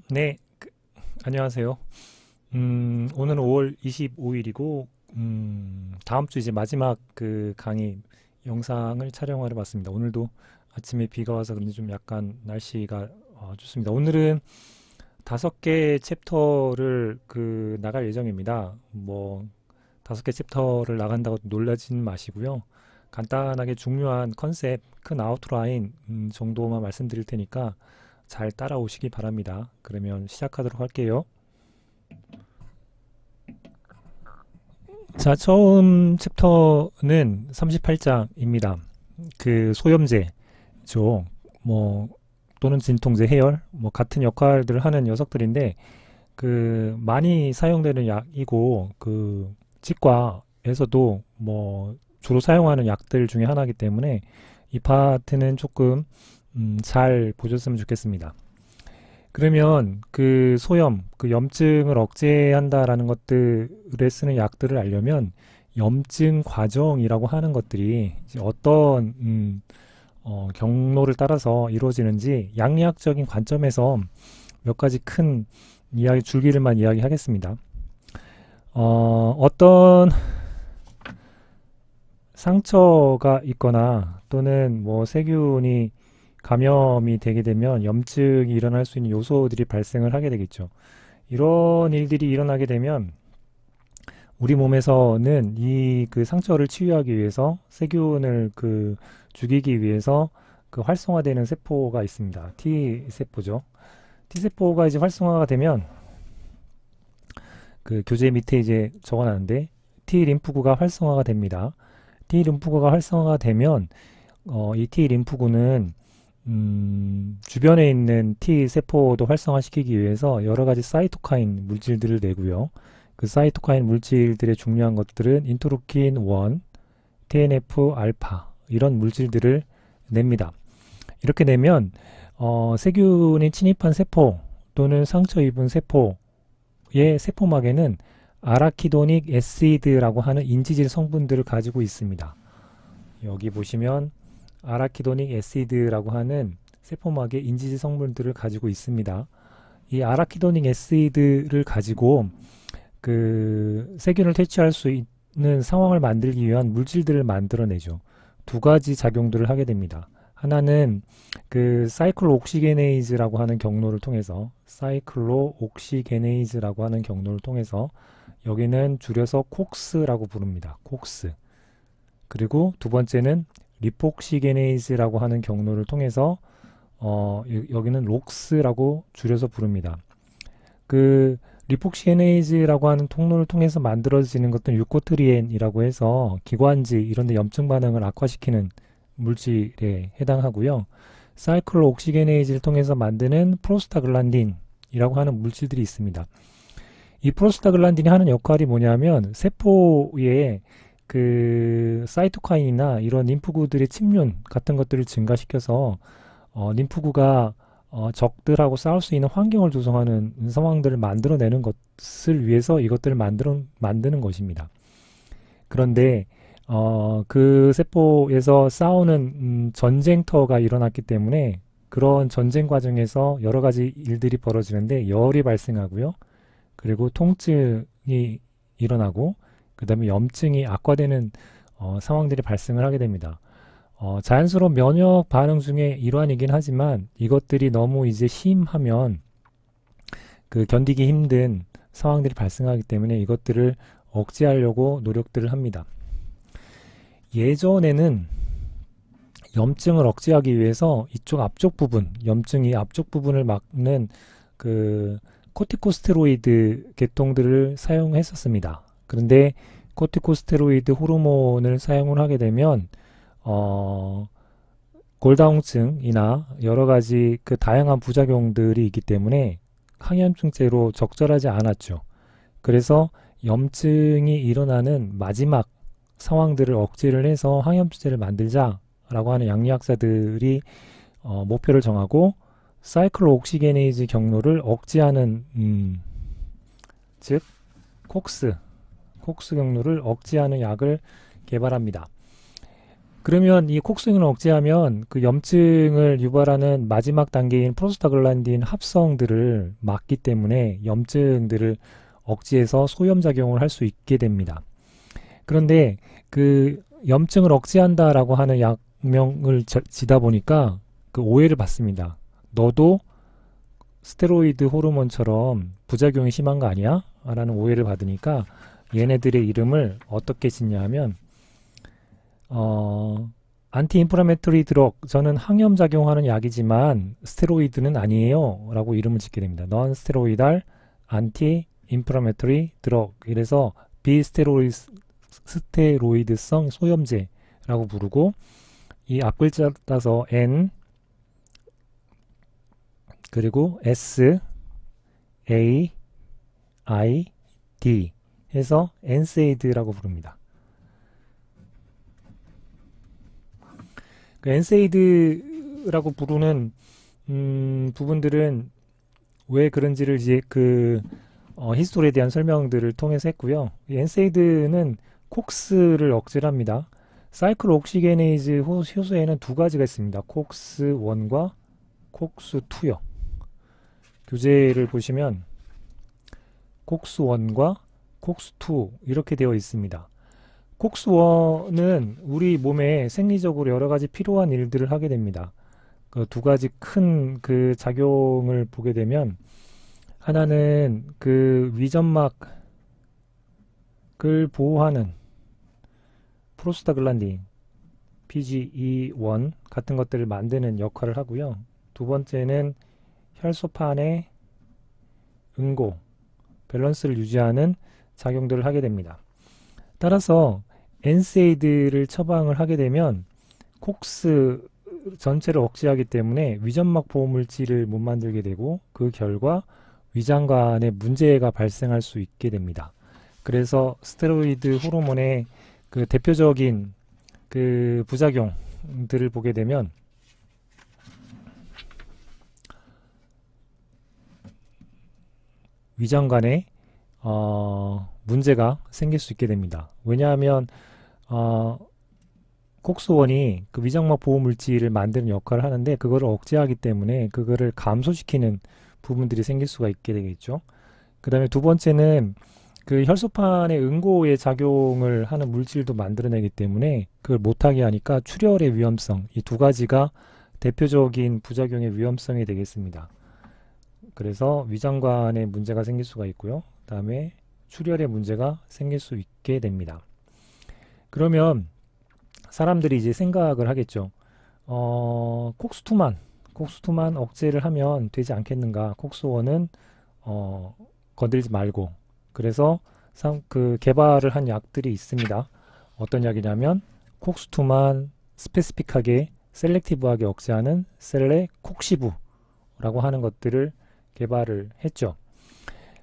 네, 안녕하세요. 오늘은 5월 25일이고, 다음 주 이제 마지막 그 강의 영상을 촬영하러 왔습니다. 오늘도 아침에 비가 와서 그런지 좀 약간 날씨가 좋습니다. 오늘은 5개 챕터를 나갈 예정입니다. 뭐, 5개 챕터를 나간다고 놀라지는 마시고요. 간단하게 중요한 컨셉, 큰 아웃라인 정도만 말씀드릴 테니까 잘 따라오시기 바랍니다. 그러면 시작하도록 할게요. 자, 처음 챕터는 38장입니다. 그 소염제죠. 뭐 또는 진통제, 해열, 뭐 같은 역할들을 하는 녀석들인데 많이 사용되는 약이고 치과에서도 뭐 주로 사용하는 약들 중에 하나이기 때문에 이 파트는 조금 잘 보셨으면 좋겠습니다. 그러면 소염, 염증을 억제한다라는 것들에 쓰는 약들을 알려면 염증 과정이라고 하는 것들이 이제 어떤 경로를 따라서 이루어지는지 양리학적인 관점에서 몇 가지 큰 줄기를만 이야기하겠습니다. 어떤 상처가 있거나 또는 뭐 세균이 감염이 되게 되면 염증이 일어날 수 있는 요소들이 발생을 하게 되겠죠. 이런 일들이 일어나게 되면 우리 몸에서는 이 상처를 치유하기 위해서 세균을 죽이기 위해서 활성화되는 세포가 있습니다. T 세포죠. T 세포가 이제 활성화가 되면 교재 밑에 이제 적어놨는데 T 림프구가 활성화가 됩니다. T 림프구가 활성화가 되면 이 T 림프구는 주변에 있는 T 세포도 활성화시키기 위해서 여러 가지 사이토카인 물질들을 내고요. 그 사이토카인 물질들의 중요한 것들은 인터루킨 1, TNF 알파 이런 물질들을 냅니다. 이렇게 내면 세균이 침입한 세포 또는 상처 입은 세포의 세포막에는 아라키도닉 애시드라고 하는 인지질 성분들을 가지고 있습니다. 여기 보시면 아라키도닉 애시드라고 하는 세포막의 인지질 성분들을 가지고 있습니다. 이 아라키도닉 애시드를 가지고 세균을 퇴치할 수 있는 상황을 만들기 위한 물질들을 만들어내죠. 두 가지 작용들을 하게 됩니다. 하나는 사이클로 옥시게네이즈라고 하는 경로를 통해서 여기는 줄여서 콕스라고 부릅니다. 콕스. 그리고 두 번째는 리폭시게네이즈라고 하는 경로를 통해서 여기는 록스라고 줄여서 부릅니다. 리폭시게네이즈라고 하는 통로를 통해서 만들어지는 것은 유코트리엔이라고 해서 기관지 이런 데 염증 반응을 악화시키는 물질에 해당하고요. 사이클로 옥시게네이즈를 통해서 만드는 프로스타글란딘이라고 하는 물질들이 있습니다. 이 프로스타글란딘이 하는 역할이 뭐냐면 세포의 사이토카인이나 이런 림프구들의 침륜 같은 것들을 증가시켜서 림프구가 적들하고 싸울 수 있는 환경을 조성하는 상황들을 만들어내는 것을 위해서 이것들을 만드는 것입니다. 그런데 그 세포에서 싸우는 전쟁터가 일어났기 때문에 그런 전쟁 과정에서 여러 가지 일들이 벌어지는데 열이 발생하고요. 그리고 통증이 일어나고 그 다음에 염증이 악화되는 상황들이 발생을 하게 됩니다. 자연스러운 면역 반응 중에 일환이긴 하지만 이것들이 너무 이제 심하면 견디기 힘든 상황들이 발생하기 때문에 이것들을 억제하려고 노력들을 합니다. 예전에는 염증을 억제하기 위해서 이쪽 앞쪽 부분, 염증이 앞쪽 부분을 막는 코티코스테로이드 계통들을 사용했었습니다. 그런데 코티코스테로이드 호르몬을 사용을 하게 되면 골다공증이나 여러 가지 다양한 부작용들이 있기 때문에 항염증제로 적절하지 않았죠. 그래서 염증이 일어나는 마지막 상황들을 억제를 해서 항염증제를 만들자라고 하는 양리학자들이 목표를 정하고 사이클로 옥시게네이즈 경로를 억제하는 즉 콕스 경로를 억제하는 약을 개발합니다. 그러면 이 콕스윙을 억제하면 그 염증을 유발하는 마지막 단계인 프로스타글란딘 합성들을 막기 때문에 염증들을 억제해서 소염작용을 할 수 있게 됩니다. 그런데 그 염증을 억제한다라고 하는 약명을 지다 보니까 그 오해를 받습니다. 너도 스테로이드 호르몬처럼 부작용이 심한 거 아니야? 라는 오해를 받으니까 얘네들의 이름을 어떻게 짓냐 하면 안티인플라메토리 드럭, 저는 항염작용하는 약이지만 스테로이드는 아니에요 라고 이름을 짓게 됩니다. non 스테로이달 안티인플라메토리 드럭, 이래서 비스테로이드성 소염제라고 부르고, 이 앞글자 따서 N 그리고 S A I D 해서 엔세이드라고 부릅니다. 그 엔세이드라고 부르는 부분들은 왜 그런지를 이제 히스토리에 대한 설명들을 통해서 했고요. 이 엔세이드는 콕스를 억제를 합니다. 사이클 옥시게네이즈 효소에는 두 가지가 있습니다. 콕스1과 콕스2요. 교재를 보시면 콕스1과 콕스2 이렇게 되어 있습니다. 콕스1은 우리 몸에 생리적으로 여러 가지 필요한 일들을 하게 됩니다. 그 두 가지 큰 그 작용을 보게 되면, 하나는 그 위점막을 보호하는 프로스타글란딘 PGE1 같은 것들을 만드는 역할을 하고요. 두 번째는 혈소판의 응고, 밸런스를 유지하는 작용들을 하게 됩니다. 따라서 엔세이드를 처방을 하게 되면 콕스 전체를 억제하기 때문에 위점막 보호물질을 못 만들게 되고, 그 결과 위장관에 문제가 발생할 수 있게 됩니다. 그래서 스테로이드 호르몬의 그 대표적인 그 부작용들을 보게 되면 위장관에 문제가 생길 수 있게 됩니다. 왜냐하면 콕스1이 그 위장막 보호 물질을 만드는 역할을 하는데, 그거를 억제하기 때문에 그거를 감소시키는 부분들이 생길 수가 있게 되겠죠. 그 다음에 두 번째는 그 혈소판의 응고에 작용을 하는 물질도 만들어내기 때문에 그걸 못하게 하니까 출혈의 위험성, 이 두 가지가 대표적인 부작용의 위험성이 되겠습니다. 그래서 위장관에 문제가 생길 수가 있고요. 그 다음에 출혈의 문제가 생길 수 있게 됩니다. 그러면 사람들이 이제 생각을 하겠죠. 콕스2만 억제를 하면 되지 않겠는가? 콕스1은 건드리지 말고. 그래서 그 개발을 한 약들이 있습니다. 어떤 약이냐면 콕스2만 스페시픽하게 셀렉티브하게 억제하는 셀레콕시브라고 하는 것들을 개발을 했죠.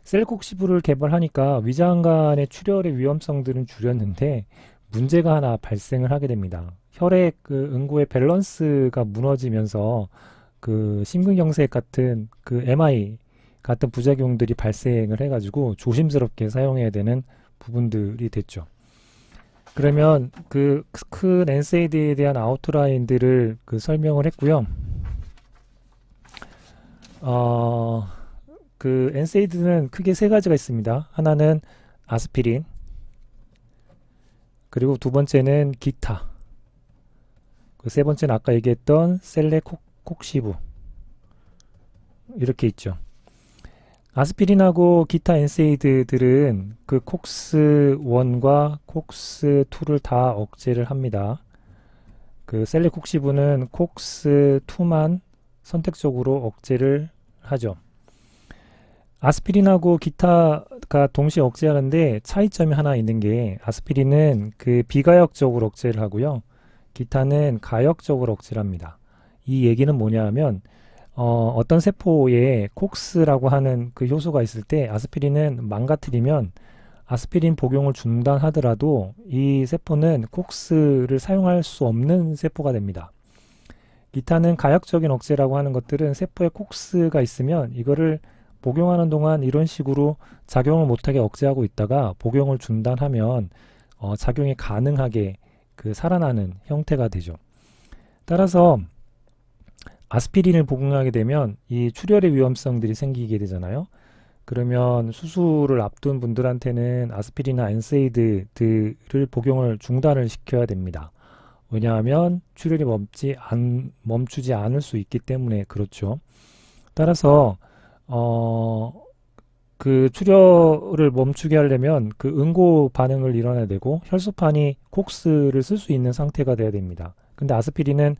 셀레콕시브를 개발하니까 위장관의 출혈의 위험성들은 줄였는데 문제가 하나 발생을 하게 됩니다. 혈액 그 응고의 밸런스가 무너지면서 그 심근경색 같은 그 MI 같은 부작용들이 발생을 해가지고 조심스럽게 사용해야 되는 부분들이 됐죠. 그러면 그 큰 엔세이드에 대한 아웃라인들을 그 설명을 했고요. 그 엔세이드는 크게 세 가지가 있습니다. 하나는 아스피린, 그리고 두 번째는 기타, 그 세 번째는 아까 얘기했던 셀레콕시브, 이렇게 있죠. 아스피린하고 기타 엔세이드들은 그 콕스1과 콕스2를 다 억제를 합니다. 그 셀레콕시브는 콕스2만 선택적으로 억제를 하죠. 아스피린하고 기타가 동시에 억제하는데 차이점이 하나 있는 게, 아스피린은 그 비가역적으로 억제를 하고요. 기타는 가역적으로 억제를 합니다. 이 얘기는 뭐냐 하면 어떤 세포에 콕스라고 하는 그 효소가 있을 때 아스피린은 망가뜨리면 아스피린 복용을 중단하더라도 이 세포는 콕스를 사용할 수 없는 세포가 됩니다. 기타는 가역적인 억제라고 하는 것들은 세포에 콕스가 있으면 이거를 복용하는 동안 이런 식으로 작용을 못하게 억제하고 있다가 복용을 중단하면 작용이 가능하게 그 살아나는 형태가 되죠. 따라서 아스피린을 복용하게 되면 이 출혈의 위험성들이 생기게 되잖아요. 그러면 수술을 앞둔 분들한테는 아스피린이나 엔세이드들을 복용을 중단을 시켜야 됩니다. 왜냐하면 출혈이 멈추지 않을 수 있기 때문에 그렇죠. 따라서 그 출혈을 멈추게 하려면 그 응고 반응을 일어나야 되고 혈소판이 콕스를 쓸 수 있는 상태가 돼야 됩니다. 근데 아스피린은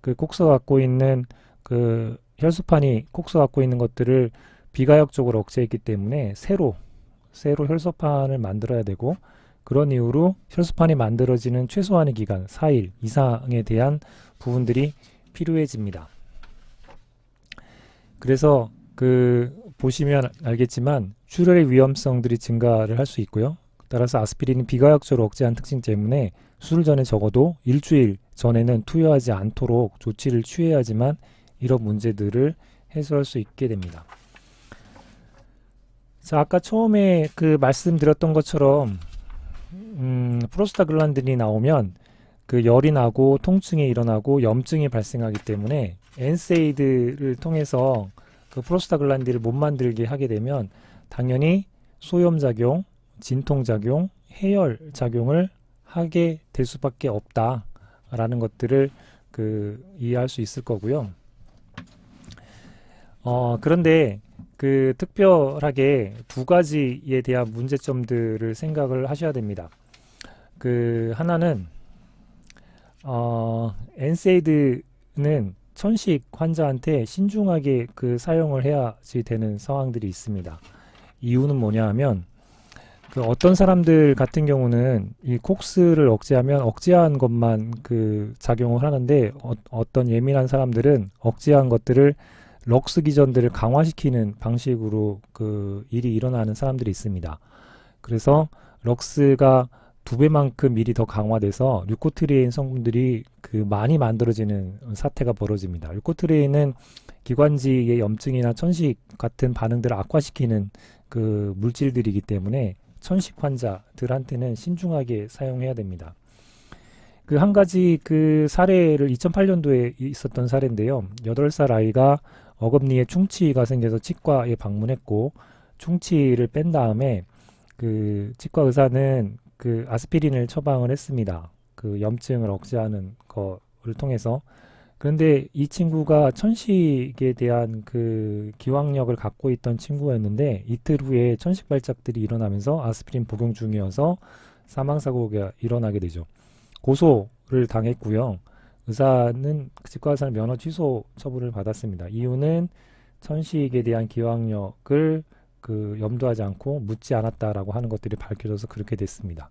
그 콕스가 갖고 있는 그 혈소판이 콕스가 갖고 있는 것들을 비가역적으로 억제했기 때문에 새로 혈소판을 만들어야 되고, 그런 이유로 혈소판이 만들어지는 최소한의 기간 4일 이상에 대한 부분들이 필요해집니다. 그래서 보시면 알겠지만 출혈의 위험성들이 증가를 할 수 있고요. 따라서 아스피린은 비가역적으로 억제한 특징 때문에 수술 전에 적어도 일주일 전에는 투여하지 않도록 조치를 취해야지만 이런 문제들을 해소할 수 있게 됩니다. 자, 아까 처음에 말씀드렸던 것처럼 프로스타글란딘이 나오면 그 열이 나고 통증이 일어나고 염증이 발생하기 때문에 엔세이드를 통해서 그 프로스타글란딘을 못 만들게 하게 되면 당연히 소염작용, 진통작용, 해열작용을 하게 될 수밖에 없다라는 것들을 이해할 수 있을 거고요. 그런데 특별하게 두 가지에 대한 문제점들을 생각을 하셔야 됩니다. 하나는 엔세이드는 천식 환자한테 신중하게 사용을 해야지 되는 상황들이 있습니다. 이유는 뭐냐 하면 어떤 사람들 같은 경우는 이 콕스를 억제하면 억제한 것만 작용을 하는데 어떤 예민한 사람들은 억제한 것들을 럭스 기전들을 강화시키는 방식으로 일이 일어나는 사람들이 있습니다. 그래서 럭스가 2배만큼 미리 더 강화돼서 류코트리엔 성분들이 많이 만들어지는 사태가 벌어집니다. 류코트리엔은 기관지의 염증이나 천식 같은 반응들을 악화시키는 물질들이기 때문에 천식 환자들한테는 신중하게 사용해야 됩니다. 한 가지 사례를 2008년도에 있었던 사례인데요. 8살 아이가 어금니에 충치가 생겨서 치과에 방문했고, 충치를 뺀 다음에 치과 의사는 아스피린을 처방을 했습니다. 염증을 억제하는 거를 통해서. 그런데 이 친구가 천식에 대한 기왕력을 갖고 있던 친구였는데 이틀 후에 천식 발작들이 일어나면서 아스피린 복용 중이어서 사망사고가 일어나게 되죠. 고소를 당했고요. 치과 의사는 면허 취소 처분을 받았습니다. 이유는 천식에 대한 기왕력을 염두하지 않고 묻지 않았다라고 하는 것들이 밝혀져서 그렇게 됐습니다.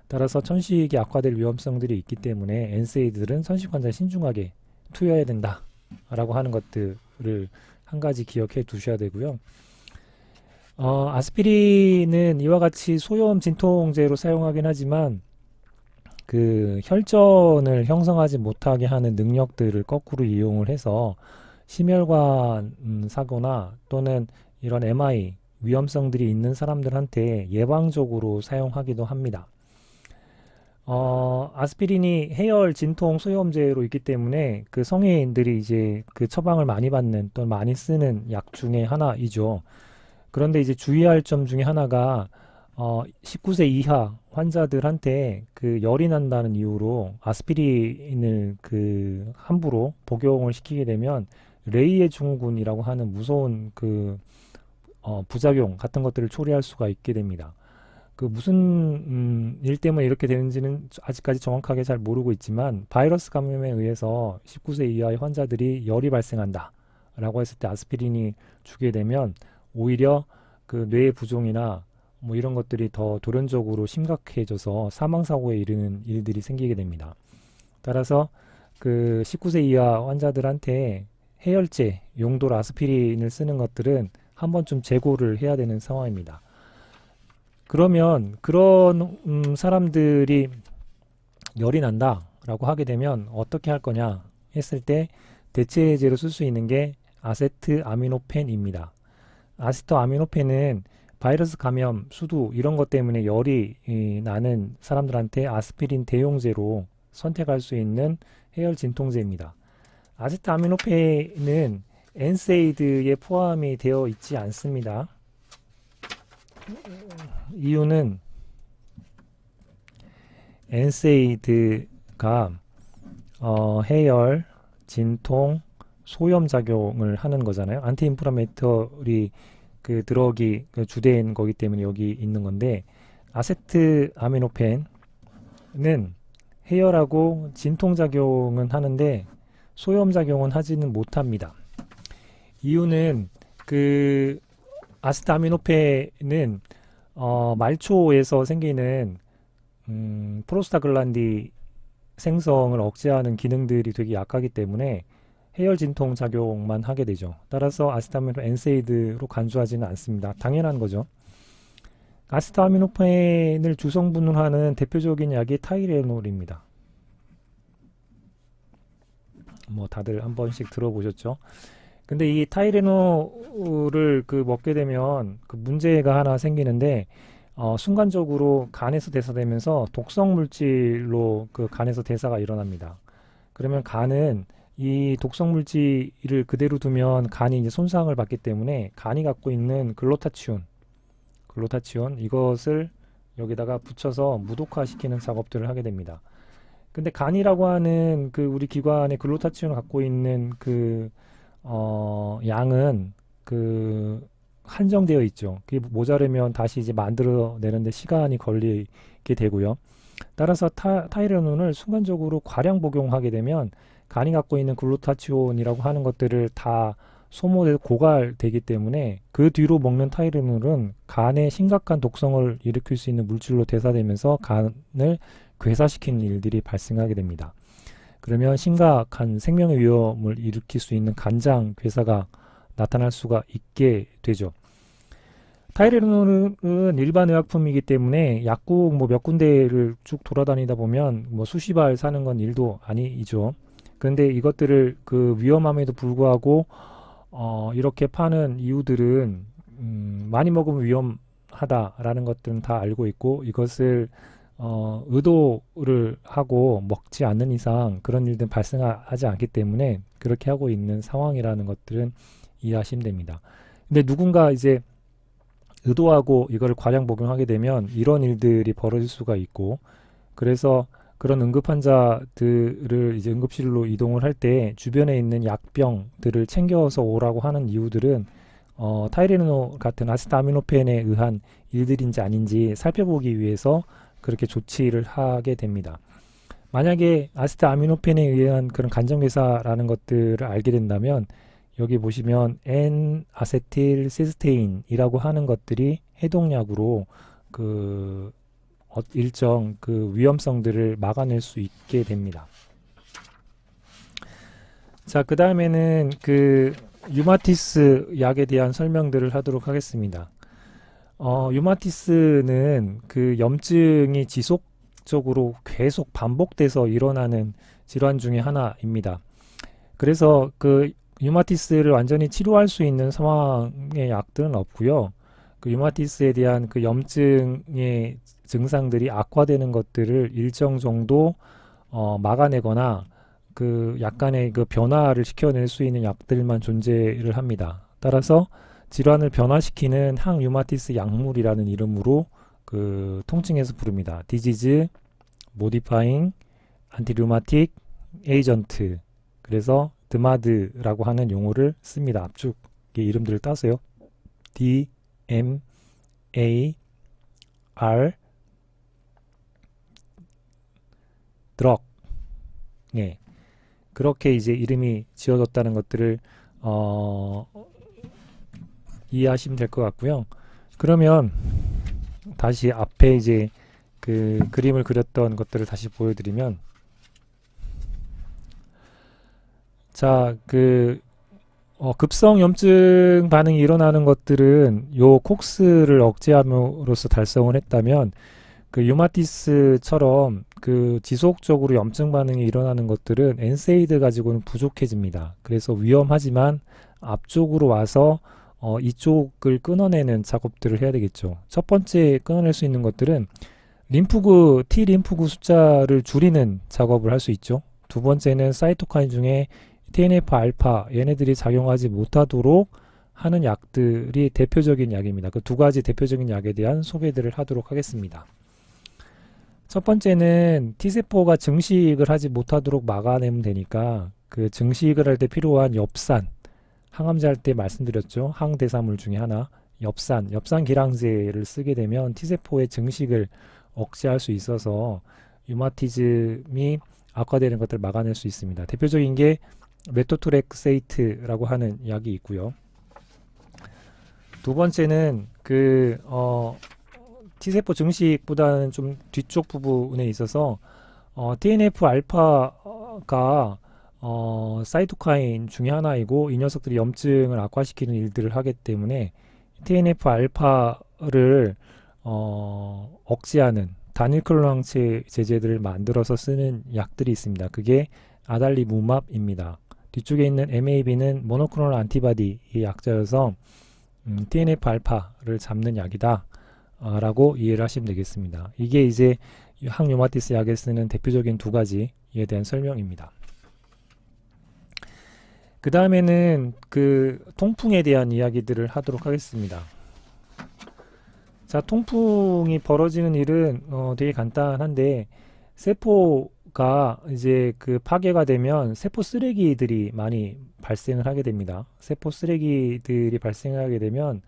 따라서 천식이 악화될 위험성들이 있기 때문에 엔세이드들은 천식 환자에 신중하게 투여해야 된다 라고 하는 것들을 한 가지 기억해 두셔야 되고요. 아스피린은 이와 같이 소염 진통제로 사용하긴 하지만 혈전을 형성하지 못하게 하는 능력들을 거꾸로 이용을 해서 심혈관 사고나 또는 이런 MI 위험성들이 있는 사람들한테 예방적으로 사용하기도 합니다. 아스피린이 해열, 진통, 소염제로 있기 때문에 성인들이 이제 처방을 많이 받는 또는 많이 쓰는 약 중에 하나이죠. 그런데 이제 주의할 점 중에 하나가 19세 이하 환자들한테 열이 난다는 이유로 아스피린을 함부로 복용을 시키게 되면 레이의 증후군이라고 하는 무서운 부작용 같은 것들을 초래할 수가 있게 됩니다. 무슨 일 때문에 이렇게 되는지는 아직까지 정확하게 잘 모르고 있지만 바이러스 감염에 의해서 19세 이하의 환자들이 열이 발생한다 라고 했을 때 아스피린이 주게 되면 오히려 뇌의 부종이나 뭐 이런 것들이 더 돌연적으로 심각해져서 사망사고에 이르는 일들이 생기게 됩니다. 따라서 19세 이하 환자들한테 해열제 용도로 아스피린을 쓰는 것들은 한 번쯤 재고를 해야 되는 상황입니다. 그러면 그런 사람들이 열이 난다 라고 하게 되면 어떻게 할 거냐 했을 때 대체제로 쓸 수 있는 게 아세트아미노펜입니다. 아세트아미노펜은 바이러스 감염, 수두 이런 것 때문에 열이 나는 사람들한테 아스피린 대용제로 선택할 수 있는 해열 진통제입니다. 아세트아미노펜은 엔세이드에 포함이 되어 있지 않습니다. 이유는 엔세이드가 해열, 진통, 소염 작용을 하는 거잖아요. 안티인플라메이터리 그 드럭이 그 주된 거기 때문에 여기 있는 건데, 아세트아미노펜은 해열하고 진통 작용은 하는데 소염 작용은 하지는 못합니다. 이유는 그 아세트아미노펜은 말초에서 생기는 프로스타글란디 생성을 억제하는 기능들이 되게 약하기 때문에 해열 진통 작용만 하게 되죠. 따라서 아세트아미노펜 엔세이드로 간주하지는 않습니다. 당연한 거죠. 아세트아미노펜을 주성분으로 하는 대표적인 약이 타이레놀입니다. 뭐 다들 한 번씩 들어보셨죠? 근데 이 타이레놀을 그 먹게 되면 그 문제가 하나 생기는데, 순간적으로 간에서 대사되면서 독성 물질로 그 간에서 대사가 일어납니다. 그러면 간은 이 독성 물질을 그대로 두면 간이 이제 손상을 받기 때문에 간이 갖고 있는 글루타치온 이것을 여기다가 붙여서 무독화시키는 작업들을 하게 됩니다. 근데 간이라고 하는 그 우리 기관의 글루타치온을 갖고 있는 그 양은 그 한정되어 있죠. 그게 모자르면 다시 이제 만들어내는데 시간이 걸리게 되고요. 따라서 타이레놀을 순간적으로 과량 복용하게 되면 간이 갖고 있는 글루타치온이라고 하는 것들을 다 소모돼서 고갈되기 때문에 그 뒤로 먹는 타이레놀은 간에 심각한 독성을 일으킬 수 있는 물질로 대사되면서 간을 괴사시키는 일들이 발생하게 됩니다. 그러면 심각한 생명의 위험을 일으킬 수 있는 간장 괴사가 나타날 수가 있게 되죠. 타이레놀은 일반 의약품이기 때문에 약국 뭐 몇 군데를 쭉 돌아다니다 보면 뭐 수십 알 사는 건 일도 아니죠. 그런데 이것들을 그 위험함에도 불구하고 이렇게 파는 이유들은 많이 먹으면 위험하다라는 것들은 다 알고 있고, 이것을 의도를 하고 먹지 않는 이상 그런 일들은 발생하지 않기 때문에 그렇게 하고 있는 상황이라는 것들은 이해하시면 됩니다. 근데 누군가 이제 의도하고 이거를 과량 복용하게 되면 이런 일들이 벌어질 수가 있고, 그래서 그런 응급 환자들을 이제 응급실로 이동을 할 때 주변에 있는 약병들을 챙겨서 오라고 하는 이유들은 타이레놀 같은 아세트아미노펜에 의한 일들인지 아닌지 살펴보기 위해서 그렇게 조치를 하게 됩니다. 만약에 아세트아미노펜에 의한 그런 간접괴사라는 것들을 알게 된다면 여기 보시면 N-아세틸시스테인이라고 하는 것들이 해독약으로 그 일정 그 위험성들을 막아낼 수 있게 됩니다. 자, 그 다음에는 그 유마티스 약에 대한 설명들을 하도록 하겠습니다. 유마티스는 그 염증이 지속적으로 계속 반복돼서 일어나는 질환 중에 하나입니다. 그래서 그 유마티스를 완전히 치료할 수 있는 상황의 약들은 없고요. 그 유마티스에 대한 그 염증의 증상들이 악화되는 것들을 일정 정도 막아내거나 그 약간의 그 변화를 시켜낼 수 있는 약들만 존재를 합니다. 따라서 질환을 변화시키는 항유마티스 약물이라는 이름으로 그 통칭해서 부릅니다. Disease Modifying Antirheumatic Agent. 그래서 드마드라고 하는 용어를 씁니다. 압축의 이름들을 따서요. D-M-A-R 드럭. 예. 그렇게 이제 이름이 지어졌다는 것들을 이해하시면 될 것 같고요. 그러면 다시 앞에 이제 그 그림을 그렸던 것들을 다시 보여드리면, 자, 그 급성 염증 반응이 일어나는 것들은 요 콕스를 억제함으로써 달성을 했다면, 그 유마티스처럼 그 지속적으로 염증 반응이 일어나는 것들은 엔세이드 가지고는 부족해집니다. 그래서 위험하지만 앞쪽으로 와서 이쪽을 끊어내는 작업들을 해야 되겠죠. 첫 번째 끊어낼 수 있는 것들은 림프구, T 림프구 숫자를 줄이는 작업을 할 수 있죠. 두 번째는 사이토카인 중에 TNF 알파 얘네들이 작용하지 못하도록 하는 약들이 대표적인 약입니다. 그 두 가지 대표적인 약에 대한 소개들을 하도록 하겠습니다. 첫 번째는 T세포가 증식을 하지 못하도록 막아내면 되니까 그 증식을 할 때 필요한 엽산, 항암제 할 때 말씀드렸죠. 항대사물 중에 하나, 엽산 기량제를 쓰게 되면 T세포의 증식을 억제할 수 있어서 류마티즘이 악화되는 것들을 막아낼 수 있습니다. 대표적인 게 메토트렉세이트라고 하는 약이 있고요. 두 번째는 T세포 증식보다는 좀 뒤쪽 부분에 있어서 TNF 알파가 사이토카인 중에 하나이고 이 녀석들이 염증을 악화시키는 일들을 하기 때문에 TNF 알파를 억제하는 단일클로랑체 제제들을 만들어서 쓰는 약들이 있습니다. 그게 아달리무맙입니다. 뒤쪽에 있는 MAB는 모노크로널 안티바디의 약자여서 TNF 알파를 잡는 약이다 라고 이해를 하시면 되겠습니다. 이게 이제 항류마티스 약에 쓰는 대표적인 두 가지에 대한 설명입니다. 그 다음에는 그 통풍에 대한 이야기들을 하도록 하겠습니다. 자, 통풍이 벌어지는 일은 되게 간단한데 세포가 이제 그 파괴가 되면 세포 쓰레기들이 많이 발생을 하게 됩니다. 세포 쓰레기들이 발생하게 되면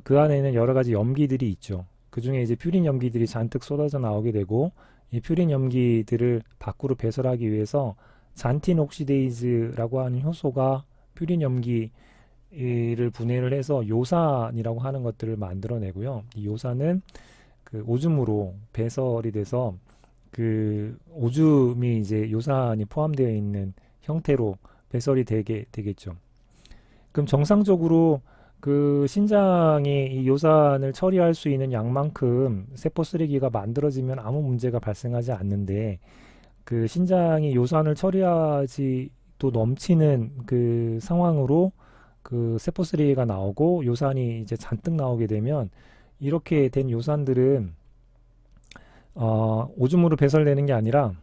그 안에는 여러 가지 염기들이 있죠. 그 중에 이제 퓨린 염기들이 잔뜩 쏟아져 나오게 되고 이 퓨린 염기들을 밖으로 배설하기 위해서 잔틴 옥시데이즈라고 하는 효소가 퓨린 염기를 분해를 해서 요산이라고 하는 것들을 만들어내고요. 이 요산은 그 오줌으로 배설이 돼서 그 오줌이 이제 요산이 포함되어 있는 형태로 배설이 되겠죠. 그럼 정상적으로 그 신장이 이 요산을 처리할 수 있는 양만큼 세포 쓰레기가 만들어지면 아무 문제가 발생하지 않는데 그 신장이 요산을 처리하지 또 넘치는 그 상황으로 그 세포 쓰레기가 나오고 요산이 이제 잔뜩 나오게 되면 이렇게 된 요산들은 오줌으로 배설되는 게 아니라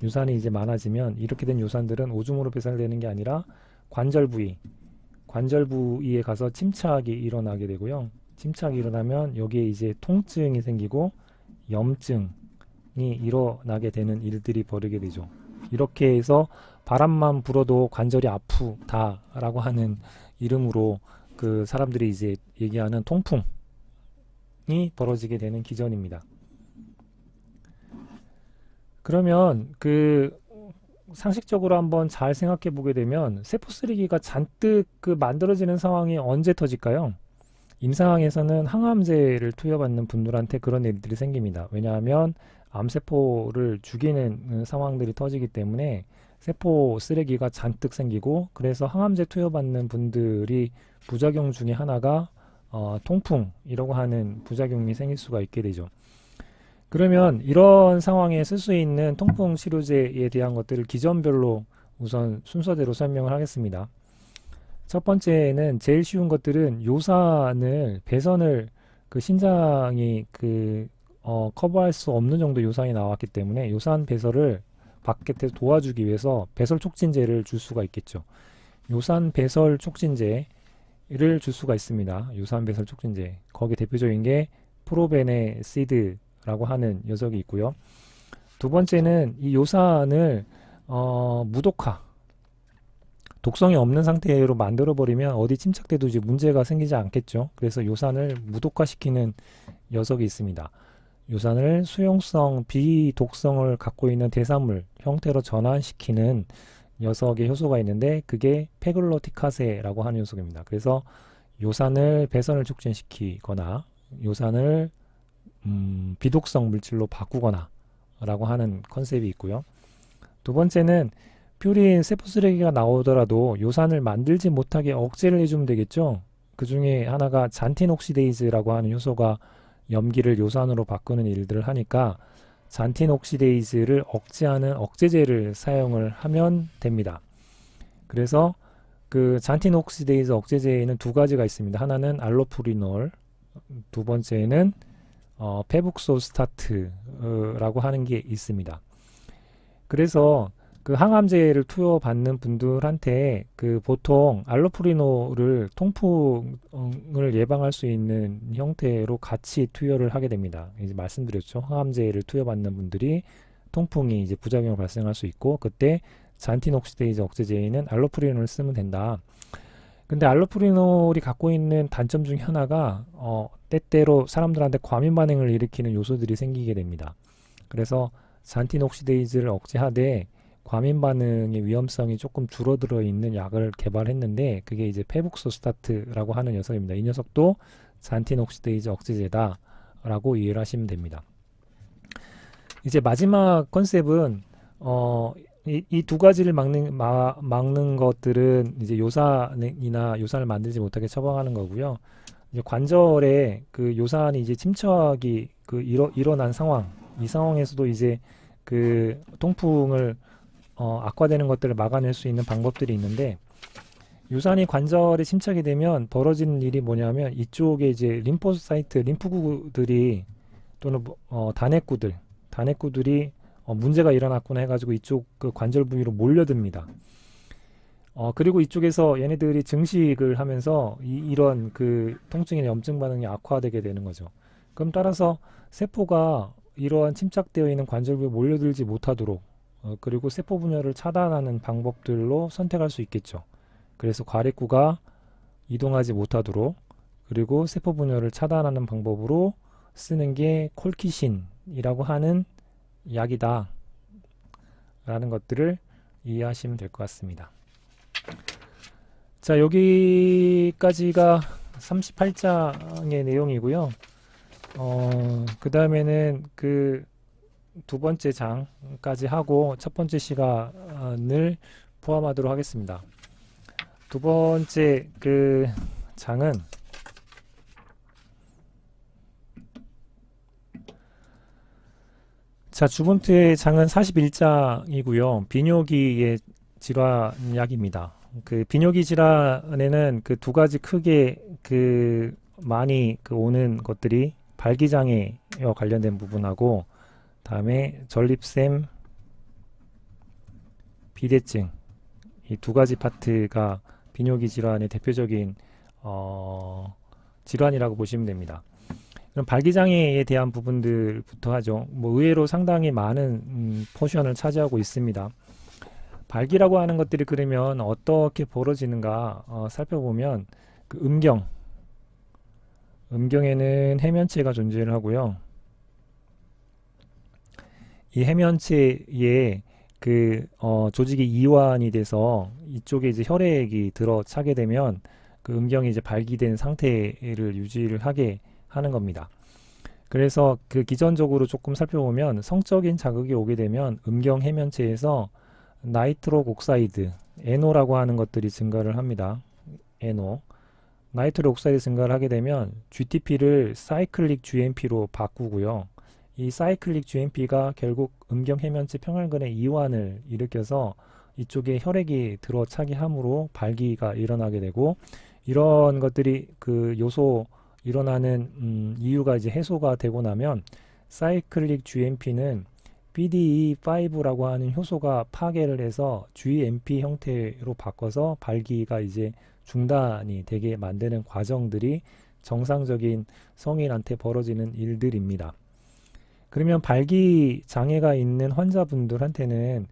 요산이 이제 많아지면 이렇게 된 요산들은 오줌으로 배설되는 게 아니라 관절 부위에 가서 침착이 일어나게 되고요. 침착이 일어나면 여기에 이제 통증이 생기고 염증이 일어나게 되는 일들이 벌어지게 되죠. 이렇게 해서 바람만 불어도 관절이 아프다라고 하는 이름으로 그 사람들이 이제 얘기하는 통풍이 벌어지게 되는 기전입니다. 그러면 그 상식적으로 한번 잘 생각해 보게 되면 세포 쓰레기가 잔뜩 그 만들어지는 상황이 언제 터질까요? 임상에서는 항암제를 투여받는 분들한테 그런 일들이 생깁니다. 왜냐하면 암세포를 죽이는 상황들이 터지기 때문에 세포 쓰레기가 잔뜩 생기고 그래서 항암제 투여받는 분들이 부작용 중에 하나가 통풍이라고 하는 부작용이 생길 수가 있게 되죠. 그러면 이런 상황에 쓸 수 있는 통풍 치료제에 대한 것들을 기전별로 우선 순서대로 설명을 하겠습니다. 첫 번째는 제일 쉬운 것들은 요산을 배선을 그 신장이 커버할 수 없는 정도 요산이 나왔기 때문에 요산 배설을 밖에 도와주기 위해서 배설 촉진제를 줄 수가 있겠죠. 요산 배설 촉진제를 줄 수가 있습니다. 요산 배설 촉진제. 거기 대표적인 게 프로베네시드라고 하는 녀석이 있고요. 두 번째는 이 요산을 무독화, 독성이 없는 상태로 만들어 버리면 어디 침착돼도 이제 문제가 생기지 않겠죠. 그래서 요산을 무독화시키는 녀석이 있습니다. 요산을 수용성, 비독성을 갖고 있는 대사물 형태로 전환시키는 녀석의 효소가 있는데 그게 페글로티카세라고 하는 녀석입니다. 그래서 요산을 배선을 촉진시키거나 요산을 비독성 물질로 바꾸거나 라고 하는 컨셉이 있고요. 두 번째는 퓨린 세포 쓰레기가 나오더라도 요산을 만들지 못하게 억제를 해주면 되겠죠. 그 중에 하나가 잔틴 옥시데이즈라고 하는 효소가 염기를 요산으로 바꾸는 일들을 하니까 잔틴 옥시데이즈를 억제하는 억제제를 사용을 하면 됩니다. 그래서 그 잔틴 옥시데이즈 억제제에는 두 가지가 있습니다. 하나는 알로푸리놀, 두 번째는 페북소스타트라고 하는 게 있습니다. 그래서 그 항암제를 투여받는 분들한테 그 보통 알로푸리놀을 통풍을 예방할 수 있는 형태로 같이 투여를 하게 됩니다. 이제 말씀드렸죠. 항암제를 투여받는 분들이 통풍이 이제 부작용을 발생할 수 있고, 그때 잔틴 옥시데이즈 억제제에는 알로푸리놀을 쓰면 된다. 근데 알로푸리놀이 갖고 있는 단점 중 하나가 때때로 사람들한테 과민 반응을 일으키는 요소들이 생기게 됩니다. 그래서 잔틴 옥시데이즈를 억제하되 과민 반응의 위험성이 조금 줄어들어 있는 약을 개발했는데, 그게 이제 페북소스타트라고 하는 녀석입니다. 이 녀석도 잔틴 옥시데이즈 억제제다 라고 이해를 하시면 됩니다. 이제 마지막 컨셉은 이 두 가지를 막는 것들은 이제 요산이나 요산을 만들지 못하게 처방하는 거고요. 이제 관절에 그 요산이 이제 침착이 그 일어난 상황, 이 상황에서도 이제 그 통풍을 악화되는 것들을 막아낼 수 있는 방법들이 있는데, 요산이 관절에 침착이 되면 벌어지는 일이 뭐냐면, 이쪽에 이제 림포사이트, 림프구들이 또는 단핵구들이 문제가 일어났구나 해가지고 이쪽 그 관절 부위로 몰려듭니다. 그리고 이쪽에서 얘네들이 증식을 하면서 이런 그 통증이나 염증 반응이 악화되게 되는 거죠. 그럼 따라서 세포가 이러한 침착되어 있는 관절 부위에 몰려들지 못하도록 그리고 세포 분열을 차단하는 방법들로 선택할 수 있겠죠. 그래서 과립구가 이동하지 못하도록, 그리고 세포 분열을 차단하는 방법으로 쓰는 게 콜키신이라고 하는 약이다 라는 것들을 이해하시면 될 것 같습니다. 자, 여기까지가 38장의 내용이고요. 그 다음에는 그 두 번째 장까지 하고 첫 번째 시간을 포함하도록 하겠습니다. 두 번째 그 장은 자, 주본트의 장은 41장이고요. 비뇨기의 질환 약입니다. 그 비뇨기 질환에는 그 두 가지 크게 그 많이 그 오는 것들이 발기장애와 관련된 부분하고, 다음에 전립샘, 비대증, 이 두 가지 파트가 비뇨기 질환의 대표적인 질환이라고 보시면 됩니다. 그럼 발기장애에 대한 부분들부터 하죠. 뭐 의외로 상당히 많은 포션을 차지하고 있습니다. 발기라고 하는 것들이 그러면 어떻게 벌어지는가 살펴보면, 그 음경에는 해면체가 존재를 하고요. 이 해면체에 그 조직이 이완이 돼서 이쪽에 이제 혈액이 들어차게 되면 그 음경이 이제 발기된 상태를 유지를 하게 하는 겁니다. 그래서 그 기전적으로 조금 살펴보면, 성적인 자극이 오게 되면 음경 해면체에서 나이트록 옥사이드, NO라고 하는 것들이 증가를 합니다. NO. 나이트록 옥사이드 증가를 하게 되면 GTP를 사이클릭 GMP로 바꾸고요. 이 사이클릭 GMP가 결국 음경 해면체 평활근의 이완을 일으켜서 이쪽에 혈액이 들어차게 함으로 발기가 일어나게 되고, 이런 것들이 그 요소 일어나는 이유가 이제 해소가 되고 나면 사이클릭 GMP는 PDE5라고 하는 효소가 파괴를 해서 GMP 형태로 바꿔서 발기가 이제 중단이 되게 만드는 과정들이 정상적인 성인한테 벌어지는 일들입니다. 그러면 발기 장애가 있는 환자분들한테는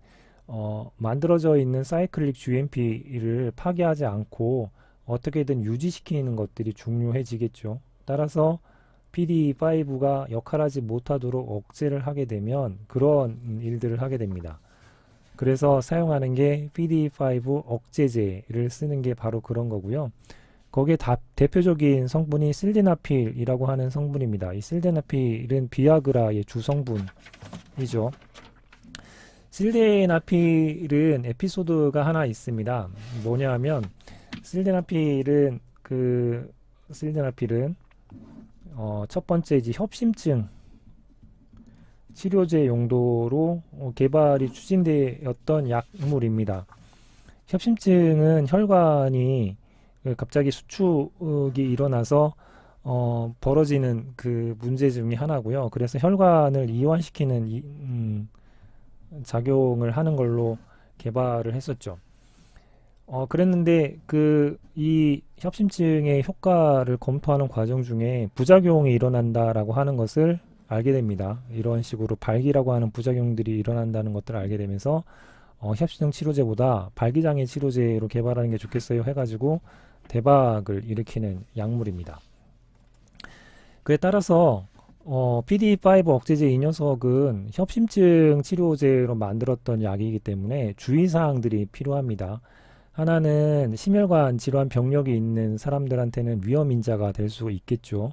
만들어져 있는 사이클릭 GMP를 파괴하지 않고 어떻게든 유지시키는 것들이 중요해지겠죠. 따라서 PDE5가 역할하지 못하도록 억제를 하게 되면 그런 일들을 하게 됩니다. 그래서 사용하는 게 PDE5 억제제를 쓰는 게 바로 그런 거고요. 거기에 대표적인 성분이 실데나필이라고 하는 성분입니다. 이 실데나필은 비아그라의 주성분이죠. 실데나필은 에피소드가 하나 있습니다. 뭐냐 하면, 실데나필은 첫 번째 이제 협심증 치료제 용도로 개발이 추진되었던 약물입니다. 협심증은 혈관이 갑자기 수축이 일어나서 벌어지는 그 문제 중에 하나고요. 그래서 혈관을 이완시키는 작용을 하는 걸로 개발을 했었죠. 그랬는데 이 협심증의 효과를 검토하는 과정 중에 부작용이 일어난다라고 하는 것을 알게 됩니다. 이런 식으로 발기라고 하는 부작용들이 일어난다는 것들을 알게 되면서 협심증 치료제보다 발기장애 치료제로 개발하는 게 좋겠어요 해가지고 대박을 일으키는 약물입니다. 그에 따라서 PDE5 억제제 이 녀석은 협심증 치료제로 만들었던 약이기 때문에 주의사항들이 필요합니다. 하나는 심혈관 질환 병력이 있는 사람들한테는 위험인자가 될 수 있겠죠.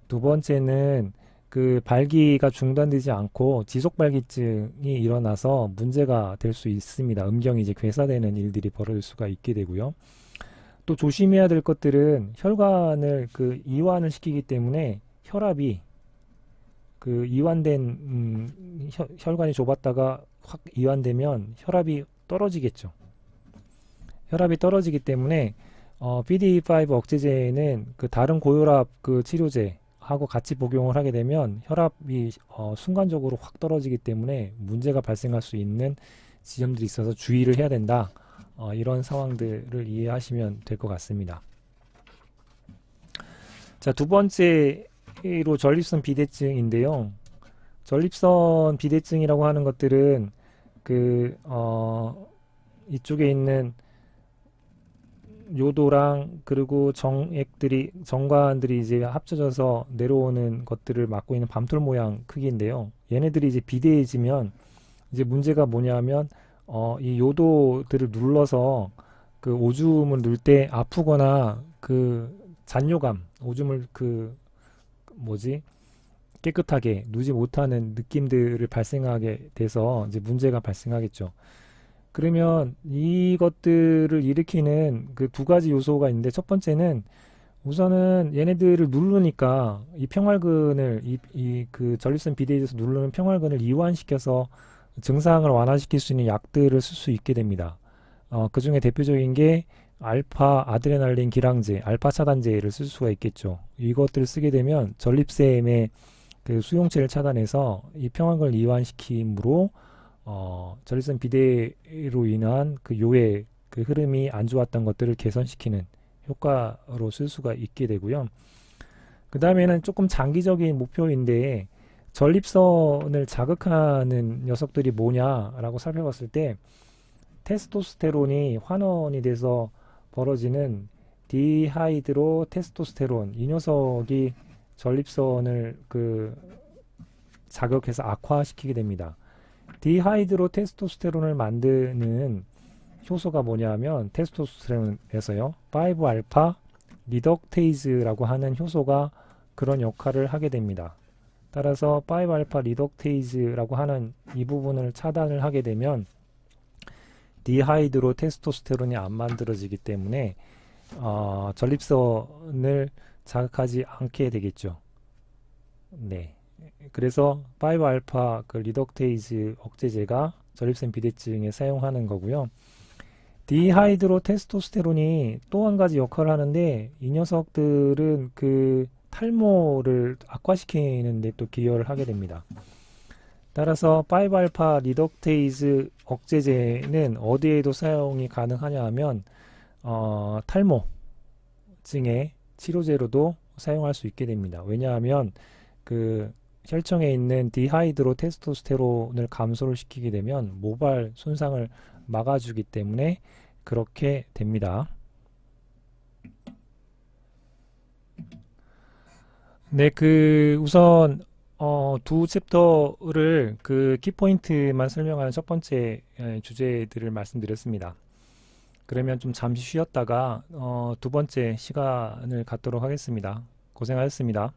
두 번째는 그 발기가 중단되지 않고 지속발기증이 일어나서 문제가 될 수 있습니다. 음경이 이제 괴사되는 일들이 벌어질 수가 있게 되고요. 또 조심해야 될 것들은 혈관을 이완을 시키기 때문에 혈압이 이완된 혈관이 좁았다가 확 이완되면 혈압이 떨어지겠죠. 혈압이 떨어지기 때문에 PDE5 억제제는 다른 고혈압 치료제하고 같이 복용을 하게 되면 혈압이 순간적으로 확 떨어지기 때문에 문제가 발생할 수 있는 지점들이 있어서 주의를 해야 된다. 이런 상황들을 이해하시면 될 것 같습니다. 자, 두 번째로 전립선 비대증인데요. 전립선 비대증이라고 하는 것들은 이쪽에 있는 요도랑 그리고 정관들이 이제 합쳐져서 내려오는 것들을 막고 있는 밤톨 모양 크기인데요. 얘네들이 이제 비대해지면 이제 문제가 뭐냐면 이 요도들을 눌러서 오줌을 누를 때 아프거나 잔뇨감, 오줌을 깨끗하게 누지 못하는 느낌들을 발생하게 돼서 이제 문제가 발생하겠죠. 그러면 이것들을 일으키는 두 가지 요소가 있는데, 첫 번째는 우선은 얘네들을 누르니까 이 평활근을 전립선 비대해져서 누르는 평활근을 이완시켜서 증상을 완화시킬 수 있는 약들을 쓸 수 있게 됩니다. 그 중에 대표적인 게 알파 아드레날린 기량제, 알파 차단제를 쓸 수가 있겠죠. 이것들을 쓰게 되면 전립샘의 수용체를 차단해서 이 평활근을 이완시킴으로 전립선 비대로 인한 요의 흐름이 안 좋았던 것들을 개선시키는 효과로 쓸 수가 있게 되고요. 그 다음에는 조금 장기적인 목표인데, 전립선을 자극하는 녀석들이 뭐냐라고 살펴봤을 때 테스토스테론이 환원이 돼서 벌어지는 디하이드로 테스토스테론, 이 녀석이 전립선을 자극해서 악화시키게 됩니다. 디하이드로 테스토스테론을 만드는 효소가 뭐냐면 테스토스테론에서요 5알파 리덕테이즈라고 하는 효소가 그런 역할을 하게 됩니다. 따라서 5알파 리덕테이즈라고 하는 이 부분을 차단을 하게 되면 디하이드로 테스토스테론이 안 만들어지기 때문에 전립선을 자극하지 않게 되겠죠. 네. 그래서 5알파 리덕테이즈 억제제가 전립선 비대증에 사용하는 거고요. 디하이드로 테스토스테론이 또 한 가지 역할을 하는데, 이 녀석들은 탈모를 악화시키는 데 또 기여를 하게 됩니다. 따라서 5알파 리덕테이즈 억제제는 어디에도 사용이 가능하냐 하면 탈모증의 치료제로도 사용할 수 있게 됩니다. 왜냐하면 혈청에 있는 디하이드로 테스토스테론을 감소를 시키게 되면 모발 손상을 막아주기 때문에 그렇게 됩니다. 네, 우선 두 챕터를 키포인트만 설명하는 첫 번째 주제들을 말씀드렸습니다. 그러면 좀 잠시 쉬었다가 두 번째 시간을 갖도록 하겠습니다. 고생하셨습니다.